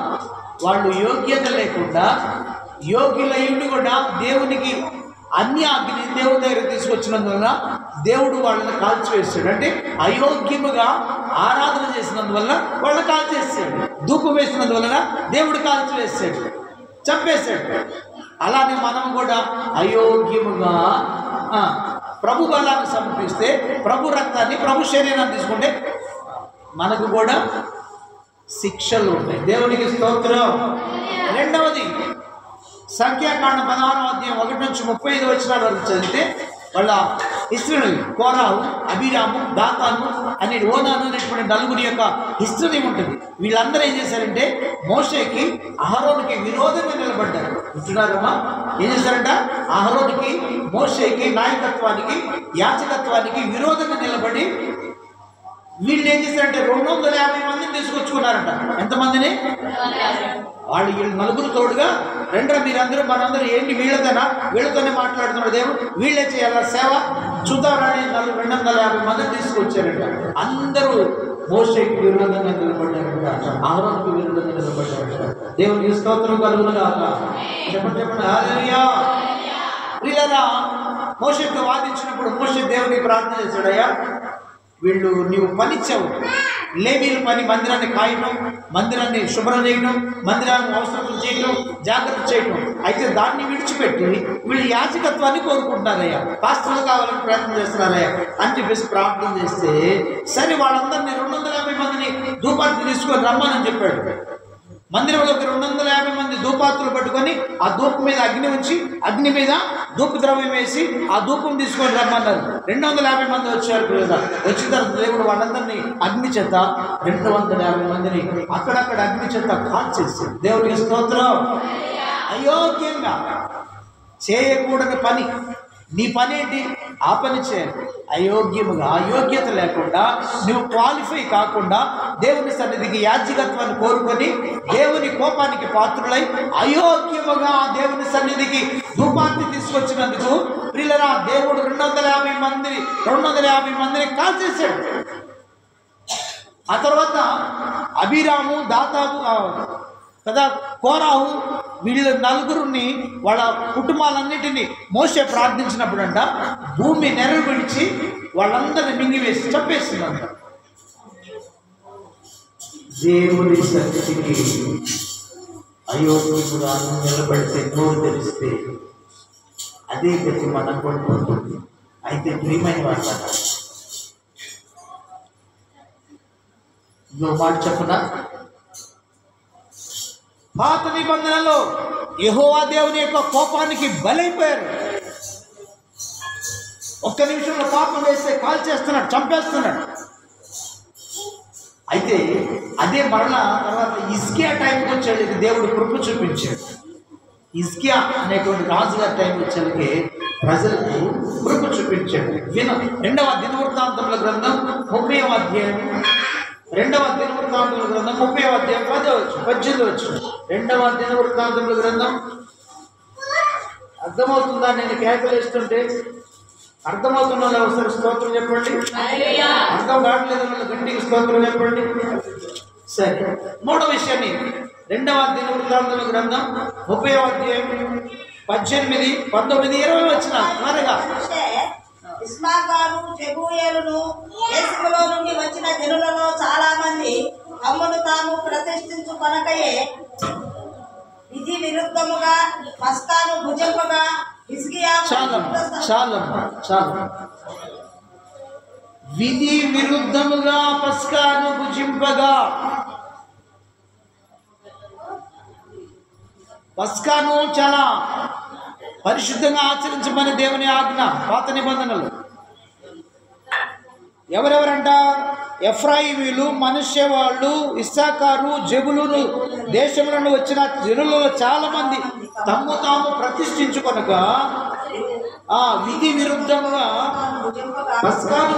వాళ్ళు యోగ్యత లేకుండా యోగ్యులయ్యుండి కూడా దేవునికి అన్ని అగ్ని దేవుని దగ్గర తీసుకొచ్చినందువల్ల దేవుడు వాళ్ళని కాల్చివేస్తాడు. అంటే అయోగ్యముగా ఆరాధన చేసినందువల్ల వాళ్ళని కాల్చేస్తాడు. ధూపం వేసినందువలన దేవుడు కాల్చివేస్తాడు, చంపేశాడు. అలానే మనం కూడా అయోగ్యముగా ప్రభు బలాన్ని సమర్పిస్తే, ప్రభు రక్తాన్ని, ప్రభు శరీరాన్ని తీసుకుంటే మనకు కూడా శిక్షలు ఉంటాయి. దేవునికి స్తోత్రం. రెండవది, సంఖ్యాకాండం 16వ అధ్యాయం 1 నుంచి 35 వచనాల వరకు చదివితే వాళ్ళ హిస్టరీ, కోరాహు, అబీరాము, దాతాను అనే ఓనాను అనేటువంటి నలుగురి యొక్క హిస్టరీ ఉంటుంది. వీళ్ళందరూ ఏం చేశారంటే మోషేకి, అహరోనుకి విరోధంగా నిలబడ్డారు. వింటున్నారమ్మా? ఏం చేశారంట? అహరోనుకి, మోషేకి, నాయకత్వానికి, యాజకత్వానికి విరోధంగా నిలబడి వీళ్ళు ఏం చేశారంటే 250 మందిని తీసుకొచ్చుకున్నారంట. ఎంతమందిని? వీళ్ళు నలుగురు తోడుగా, రెండరా మీరందరూ మనందరూ ఏంటి వీళ్ళతోనే మాట్లాడుతున్నారు దేవుడు, వీళ్ళే చేయాల సేవ చూద్దామని 250 మందిని తీసుకొచ్చారంట. అందరూ మోషేకి విరోధంగా నిలబడ్డారంట, అహరోనుకి విరోధంగా నిలబడ్డారంట. దేవునికి స్తోత్రం కలుగును గాక. చెప్పండి హల్లెలూయా. ప్రియులారా, మోషేతో వాదించినప్పుడు మోషే దేవునికి ప్రార్థన చేశాడయ్యా, వీళ్ళు నీవు పనిచ్చావు, లేవీల పని మందిరాన్ని కాయటం, మందిరాన్ని శుభ్రం చేయటం, మందిరాన్ని అవసరం చేయటం, జాగ్రత్త చేయటం. అయితే దాన్ని విడిచిపెట్టి వీళ్ళు యాజకత్వాన్ని కోరుకుంటున్నారయ్యా, పాస్టర్లు కావాలని ప్రయత్నం చేస్తున్నారయ్యా అని చెప్పేసి ప్రార్థన చేస్తే, సరే వాళ్ళందరినీ 250 మందిని ధూపార్తి తీసుకొని రమ్మని చెప్పాడు. మందిరంలోకి 250 మంది ధూపాత్రులు పట్టుకొని ఆ ధూపం మీద అగ్ని ఉంచి, అగ్ని మీద ధూప ద్రవ్యం వేసి ఆ ధూపం తీసుకొని రమ్మన్నారు. 250 మంది వచ్చారు. వచ్చిన తర్వాత దేవుడు వాళ్ళందరినీ అగ్ని చేత 250 మందిని అక్కడక్కడ అగ్ని చేత కాల్చేసి, దేవుడికి స్తోత్రం. అయోగ్యంగా చేయకూడని పని, నీ పని ఏంటి? ఆ పని చేయాలి. అయోగ్యముగా, అయోగ్యత లేకుండా, నువ్వు క్వాలిఫై కాకుండా దేవుని సన్నిధికి యాజకత్వాన్ని కోరుకొని దేవుని కోపానికి పాత్రులై అయోగ్యముగా దేవుని సన్నిధికి ధూపాన్ని తీసుకొచ్చినందుకు ప్రియులారా, దేవుడు 250 మందిని కాల్చేశాడు. ఆ తర్వాత అబీరాము, దాతాము కదా, కోరాహు, వీళ్ళ నలుగురిని, వాళ్ళ కుటుంబాలన్నిటినీ మోషే ప్రార్థించినప్పుడు అంట భూమి నెరలు విడిచి వాళ్ళందరినీ మింగివేసి చంపేస్తుందంట. దేవుని సన్నిధికి అయోగ్యుడుగా నిలబడితే, నోరు తెరిస్తే అదే గతి మనం కొడుకుంటుంది. అయితే ప్రియమైన వాళ్ళ నువ్వు మాట చెప్పనా? పాత నిబంధనలో యెహోవా దేవుని యొక్క కోపానికి బలైపోయారు. ఒక్క నిమిషంలో పాపం వేస్తే కాల్ చేస్తున్నాడు, చంపేస్తున్నాడు. అయితే అదే మరలా తర్వాత హిజ్కియా టైంకి వచ్చేది దేవుడు కృప చూపించాడు. హిజ్కియా అనేటువంటి రాజుగారి టైంకి వచ్చేందుకే ప్రజలకు కృప చూపించాడు. 2వ దినవృత్తాంతముల గ్రంథం 30వ అధ్యాయం, 2వ దినవృత్తాంతముల గ్రంథం 30వ అధ్యాయం 18వ వచనం. 2వ దినవృత్తాంతముల గ్రంథం, అర్థమవుతుందా? నేను కేకలేస్తుంటే అర్థమవుతున్న వాళ్ళు ఒకసారి స్తోత్రం చెప్పండి. అర్థం కావట్లేదు వాళ్ళు గట్టిగా స్తోత్రం చెప్పండి. సరే, 3వ విషయాన్ని 2వ దినవృత్తాంతముల గ్రంథం 30వ అధ్యాయం 18, 19, 20 వచ్చిన త్వరగా. ఇస్మాకాను, జెబూయేలును, దేశములో నుండి వచ్చిన జనులలో చాలా మంది తమ్మును తాము ప్రతిష్ఠించుకొనకయే విధి విరుద్ధముగా పస్కాను భుజింపగా హిజ్కియా విధి విరుద్ధముగా పస్కాను భుజింపగా. పస్కాను చాలా పరిశుద్ధంగా ఆచరించమని దేవుని ఆజ్ఞ పాత నిబంధనలు. ఎవరెవరంట? ఎఫ్రాయిమీలు, మనష్షే వాళ్ళు, ఇస్సాకారు, జెబులూను దేశములను వచ్చిన జనులలో చాలా మంది తమ్ము తాము ప్రతిష్ఠించుకొనగా విధి విరుద్ధముగా పస్కాను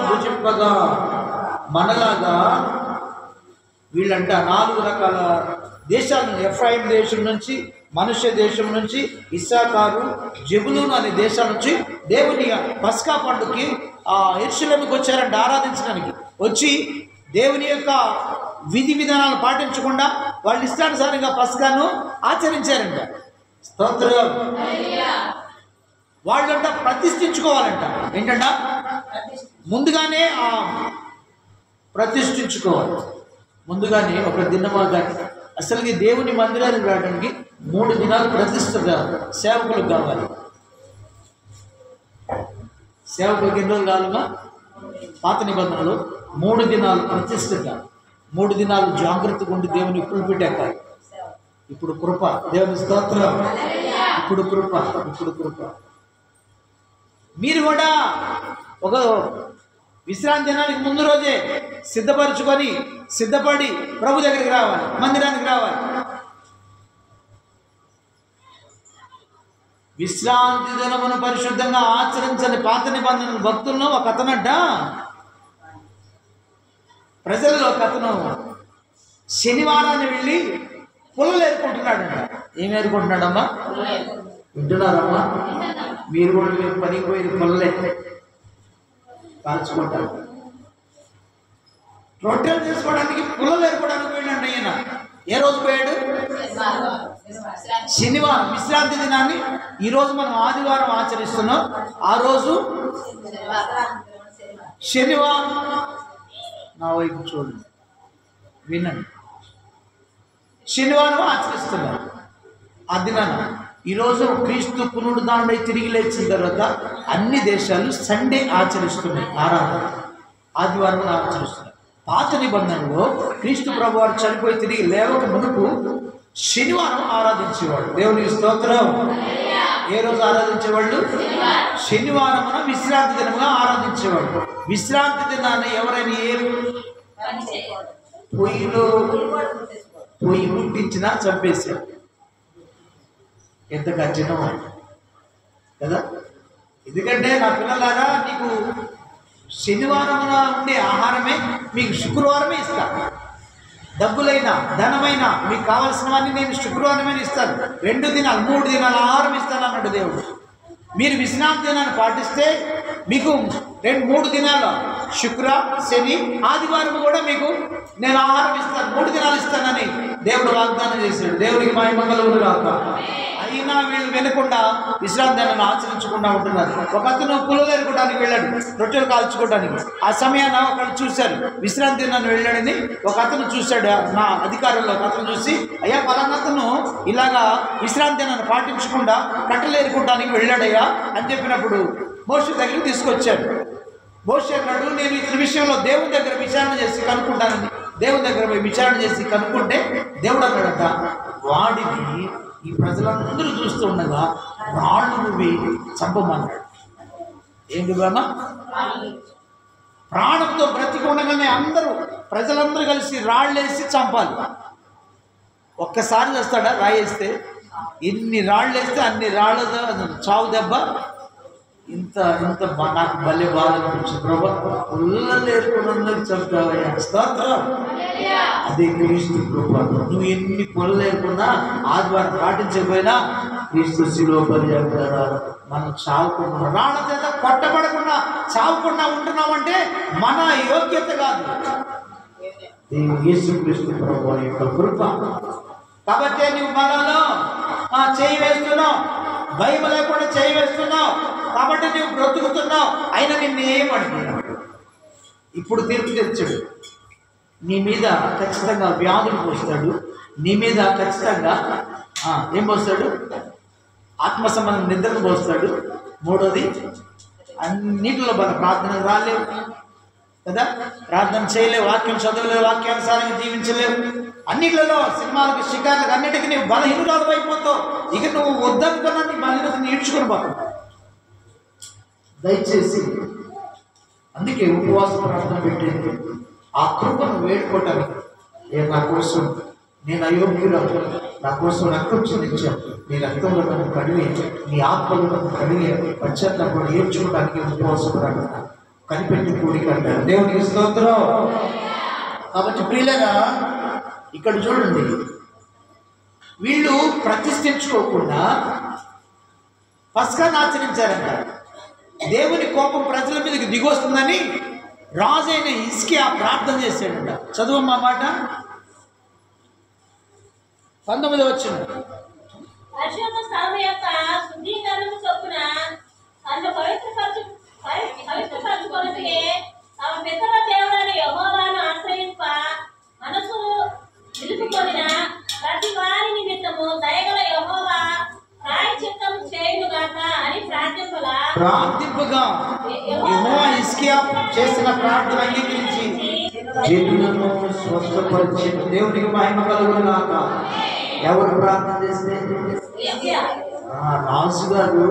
భుజింపగా మనలాగా వీళ్ళంట 4 రకాల దేశాల నుంచి, ఎఫ్రాయిం దేశం నుంచి, మనుష్య దేశం నుంచి, ఇస్సాకారు, జెబులూను అనే దేశాల నుంచి దేవుని పస్కా పండుగకి యెరూషలేముకి వచ్చారంట ఆరాధించడానికి. వచ్చి దేవుని యొక్క విధి విధానాలు పాటించకుండా వాళ్ళు ఇష్టానుసారంగా పస్కాను ఆచరించారంట. స్తోత్రం. వాళ్ళంట ప్రతిష్ఠించుకోవాలంట. ఏంటంట? ముందుగానే ప్రతిష్ఠించుకోవాలి. ముందుగానే ఒక దినమా కానీ అసలుకి దేవుని మందిరానికి రావడానికి 3 దినాలు ప్రతిష్ఠగా సేవకులకు కావాలి. సేవకులకు ఎన్ని రోజులు కావాలమ్మా? పాత నిబంధనలు 3 దినాలు ప్రతిష్ఠగా, 3 దినాలు జాగ్రత్తగా ఉండి దేవుని ఇప్పుడు పెట్టేకాలి. ఇప్పుడు కృప, దేవుని స్తోత్రం. ఇప్పుడు కృప, ఇప్పుడు కృప. మీరు కూడా ఒక విశ్రాంతి దినానికి ముందు రోజే సిద్ధపరచుకొని సిద్ధపడి ప్రభు దగ్గరికి రావాలి, మందిరానికి రావాలి. విశ్రాంతి దినమును పరిశుద్ధంగా ఆచరించని పాత నిబంధన భక్తులను ఒక అతనంట, ప్రజల్లో ఒక అతను శనివారాన్ని వెళ్ళి పుల్లలు ఏరుకుంటున్నాడంట. ఏమి ఏరుకుంటున్నాడమ్మా? వింటున్నారమ్మా? మీరు కూడా మీరు పనికి పోయి పుల్లలే కాల్చుకుంటారు. రొట్టెలు చేసుకోవడానికి పుల్లలు ఏరుకోవడానికి పోయిందంట ఈయన. ఏ రోజు పోయాడు? శనివారం, విశ్రాంతి దినాన్ని. ఈరోజు మనం ఆదివారం ఆచరిస్తున్నాం. ఆ రోజు శనివారం. నా వైపు చూడండి, వినండి. శనివారం ఆచరిస్తున్నారు. ఆ దినాన ఈరోజు క్రీస్తు పునరుద్ధానుడై తిరిగి లేచిన తర్వాత అన్ని దేశాలు సండే ఆచరిస్తున్నాయి ఆరాధన. ఆదివారం ఆచరిస్తున్నారు. పాత నిబంధనలో క్రీస్తు ప్రభు వారు చనిపోయి తిరిగి లేవక మునుపు శనివారం ఆరాధించేవాడు. దేవునికి స్తోత్రం. ఏ రోజు ఆరాధించేవాళ్ళు? శనివారమున విశ్రాంతి దినముగా ఆరాధించేవాడు. విశ్రాంతి దినాన్ని ఎవరైనా పొయ్యిలో పొయ్యి ముట్టించినా చంపేశాడు. ఎంత కఠినం కదా. ఎందుకంటే నా పిల్లలారా, నీకు శనివారమున ఉండే ఆహారమే మీకు శుక్రవారమే ఇస్తాను. డబ్బులైనా ధనమైనా మీకు కావలసినవన్నీ నేను శుక్రవారమే ఇస్తాను. 2 దినాలు 3 దినాల ఆహారం ఇస్తాను అన్నాడు దేవుడు. మీరు విశ్రాంతి దినాన్ని పాటిస్తే మీకు 2-3 దినాలు శుక్ర, శని, ఆదివారం కూడా మీకు నేను ఆహారం ఇస్తాను, 3 దినాలు ఇస్తానని దేవుడు వాగ్దానం చేశాడు. దేవుడికి మహిమ కలుగును గాక. అయినా వీళ్ళు వినకుండా విశ్రాంతి దినాన్ని ఆచరించకుండా ఉంటున్నారు. ఒక అతను పుల్లలు ఏరుకోవడానికి వెళ్ళాడు, రొట్టెలు కాల్చుకోవడానికి. ఆ సమయాన ఒకళ్ళు చూశారు, విశ్రాంతి దినాన్ని వెళ్ళాడని ఒక అతను చూశాడు. నా అధికారుల్లో ఒక అతను చూసి, అయ్యా పలానా అతను ఇలాగా విశ్రాంతి దినాన్ని పాటించకుండా కట్టెలు ఏరుకోవడానికి వెళ్ళాడయ్యా అని చెప్పినప్పుడు మోషే దగ్గరికి తీసుకొచ్చాడు. మోషే అన్నాడు, నేను ఇతని విషయంలో దేవుని దగ్గర విచారణ చేసి కనుక్కుంటానని. దేవుని దగ్గర పోయి విచారణ చేసి కనుక్కుంటే దేవుడు అన్నాడట, వాడిని ఈ ప్రజలందరూ చూస్తూ ఉండగా రాళ్ళు నువ్వు చంపమన్నాడు. ఏంటి బామా? ప్రాణంతో బ్రతికి ఉండగానే ప్రజలందరూ కలిసి రాళ్ళేసి చంపాలి. ఒక్కసారి చేస్తాడా? రాయేస్తే ఎన్ని రాళ్ళు వేస్తే అన్ని రాళ్ళ చావు దెబ్బ. ఇంత నాకు భలే బాధ అనిపించింది. ప్రభా, పుల్లలు ఏరుకున్నందుకు చంపావయ్యా. స్తోత్రం. అదే క్రీస్తు కృప. నువ్వు ఎన్ని పుల్లలు ఏరుకున్నా, ఆదివారం పాటించకపోయినా క్రీస్తు శిలువ పర్యాప్తారా మనం చావకుండా, రాళ్ళ చేత కొట్టబడకుండా చావకుండా ఉంటున్నామంటే మన యోగ్యత కాదు, యేసుక్రీస్తు ప్రభు యొక్క కృప. కాబట్టి నువ్వు మనలో చేయి వేస్తున్నావు, భయం లేకుండా చేయి వేస్తున్నావు, కాబట్టి నువ్వు బ్రతుకుతున్నావు. అయినా నిన్ను ఏమంటున్నాడు? ఇప్పుడు తీర్పు తెచ్చాడు. నీ మీద ఖచ్చితంగా వ్యాధులు పోస్తాడు. నీ మీద ఖచ్చితంగా ఏం పోస్తాడు? ఆత్మ సంబంధం నిద్రను పోస్తాడు. 3వది, అన్నిటిలో మన ప్రార్థనకు రాలేవు కదా, ప్రార్థన చేయలేవు, వాక్యం చదవలేవు, వాక్యానుసారంగా జీవించలేవు. అన్నిట్లలో సినిమాలకు, షికార్లకు, అన్నిటికీ నువ్వు బలహీనురాలు అయిపోతావు. ఇక నువ్వు వద్దనుకున్నా నీ బలహీనతను ఈడ్చుకొని పోతావు. దయచేసి అందుకే ఉపవాస ప్రార్థన పెట్టేది, ఆ కృపను వేడుకోవటానికి. నా కోసం నేను అయోగ్యురాలు, నా కోసం రక్తం చెల్లించాను, నీ రక్తంలో నన్ను కడిగి, నీ ఆత్మలో నన్ను కడిగి పశ్చాత్తాపం ఏర్చుకోవడానికి ఉపవాస ప్రార్థన కనిపెట్టి కూడిక అంటారు. దేవునికి స్తోత్రం. కాబట్టి ప్రియులారా, ఇక్కడ చూడండి, వీళ్ళు ప్రతిష్ఠించుకోకుండా పస్కాను ఆచరించారంట. దేవుని కోపం ప్రజల మీదకి దిగొస్తుందని రాజైన హిజ్కియా ప్రార్థన చేశాడంట. చదువమ్మా మాట 19వ వచనం. పరిశుద్ధ స్థలం యొక్క శుద్ధీకరణకు చొప్పున తనను పవిత్రపరచుకొనుటకే తమ పితరుల దేవుడైన యెహోవాను ఆశ్రయింప మనసు నిలుపుకొనిన ప్రతి వారి నిమిత్తము దయగల యెహోవా ప్రాయశ్చిత్తము చేయునుగాక అని ప్రార్థింపగా యెహోవా హిజ్కియా చేసిన ప్రార్థన అంగీకరించి జనులను స్వస్థపరిచిన దేవునికి మహిమ కలుగునుగాక. ఎవరు ప్రార్థన చేస్తే? రాజు గారు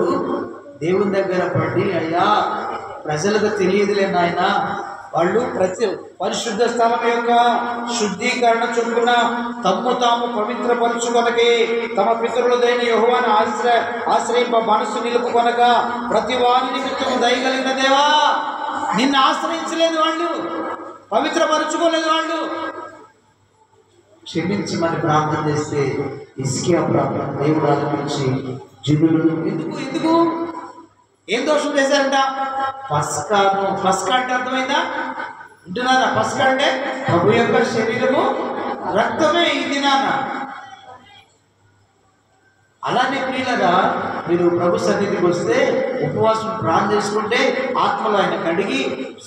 దేవుని దగ్గర పడి, అయ్యా ప్రజలకు తెలియదులే నాయన, వాళ్ళు పరిశుద్ధ స్థలం యొక్క శుద్ధీకరణ చొప్పున తమ్ము తాము పవిత్రపరచుకొనకే తమ పితరులదైన యెహోవాను ఆశ్రయింప మనసు నిలుపుకొనక ప్రతి వారి నిమిత్తము దయగలిగిన దేవా, నిన్ను ఆశ్రయించలేదు వాళ్ళు, పవిత్రపరచుకోలేదు వాళ్ళు, క్షమించమని ప్రార్థన చేస్తే హిజ్కియా ప్రార్థన దేవుడు ఆలకించి జనులు ఎందుకు ఏం దోషం చేశారంట? పస్కా అంటే అర్థమైందా? వింటున్నారా? పస్కా అంటే ప్రభు యొక్క శరీరము రక్తమే ఈ దినాన. అలానే ప్రియులరా, మీరు ప్రభు సన్నిధికి వస్తే ఉపవాసం ప్రార్థన చేసుకుంటే ఆత్మలో ఆయన కడిగి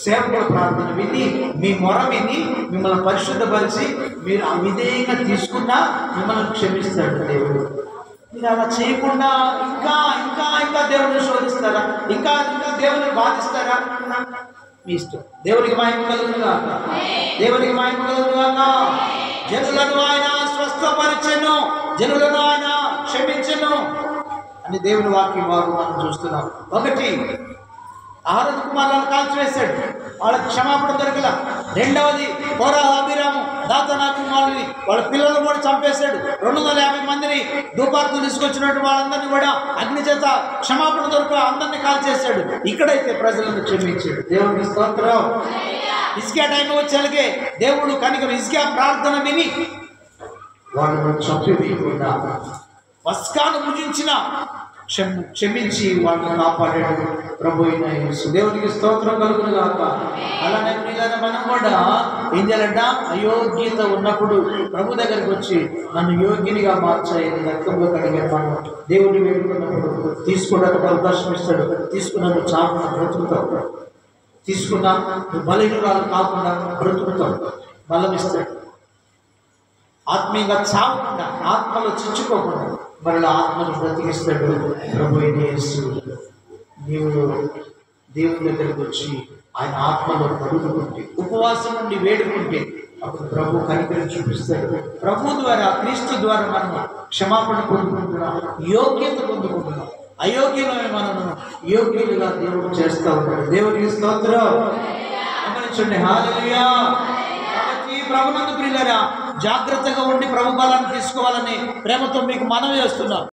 సేవకుల ప్రార్థన విని మీ మొర విని మిమ్మల్ని పరిశుద్ధపరిచి మీరు అవిధేయంగా తీసుకున్నా మిమ్మల్ని క్షమిస్తాడు దేవుడు. మీరు అలా చేయకుండా ఇంకా ఇంకా ఇంకా దేవుడిని శోధిస్తారా? ఇంకా ఇంకా దేవుడిని బాధిస్తారా? మీ ఇష్టం. దేవునికి మహిమ కలుగునుగాక. దేవునికి మహిమ కలుగునుగాక. జనులను ఆయన స్వస్థపరిచెను, జనులను ఆయన క్షమించెను అని దేవుని వాక్యం మనం చూస్తున్నాం. ఒకటి, ఆహారద కుమారులను కాల్చివేశాడు, వాళ్ళకి క్షమాపణ దొరకల. రెండవది, కోరహు అబీరాము దాతాను కుమారుని వాళ్ళ పిల్లలు కూడా చంపేశాడు. 250 మందిని ధూపార్తులు తీసుకొచ్చినట్టు వాళ్ళందరినీ కూడా అగ్ని చేత క్షమాపణ దొరక అందరినీ కాల్చేశాడు. ఇక్కడైతే ప్రజలను క్షమించాడు. దేవుడికి స్తోత్రం. హిజ్కియా టైం వచ్చేలకే దేవుడు కనుక హిజ్కియా ప్రార్థన విని వాళ్ళను చంపివేయకుండా పస్కాను భుజించిన క్షమించి వాళ్ళని కాపాడాడు ప్రభు అయిన యేసు. దేవునికి స్తోత్రం కలుగునుగాక. అలానే ప్రియులైన మనం కూడా ఏం చేయాలంట? అయోగ్యత ఉన్నప్పుడు ప్రభు దగ్గరికి వచ్చి నన్ను యోగ్యునిగా మార్చాయని రక్తంలో కడిగే మనం దేవుడిని వేడుకున్నప్పుడు తీసుకోవడానికి అవకాశం ఇస్తాడు. తీసుకున్నాను చాపన బ్రతుకుతావు, తీసుకున్నా బలహీనురాలు కాకుండా బ్రతుకుతావు, బలం ఇస్తాడు. ఆత్మీయంగా చావకుండా, ఆత్మలో చిచ్చుకోకుండా మరలా ఆత్మను బ్రతికిస్తాడు ప్రభు అయిన యేసు. నీవు దేవుని దగ్గరికి వచ్చి ఆయన ఆత్మలో పడుకుంటే, ఉపవాసం నుండి వేడుకుంటే అప్పుడు ప్రభు కనికరం చూపిస్తాడు. ప్రభు ద్వారా, క్రీస్తు ద్వారా మనం క్షమాపణ పొందుకుంటున్నాం, యోగ్యత పొందుకుంటున్నాం. అయోగ్యులమే మనము యోగ్యులుగా దేవుడు చేస్తూ ఉంటాడు. దేవునికి స్తోత్రం. గమనించండి. హల్లెలూయా. కాబట్టి ప్రభునందు ప్రియులారా, జాగ్రత్తగా ఉండి ప్రభు బలాన్ని తీసుకోవాలని ప్రేమతో మీకు మనవి చేస్తున్నాం.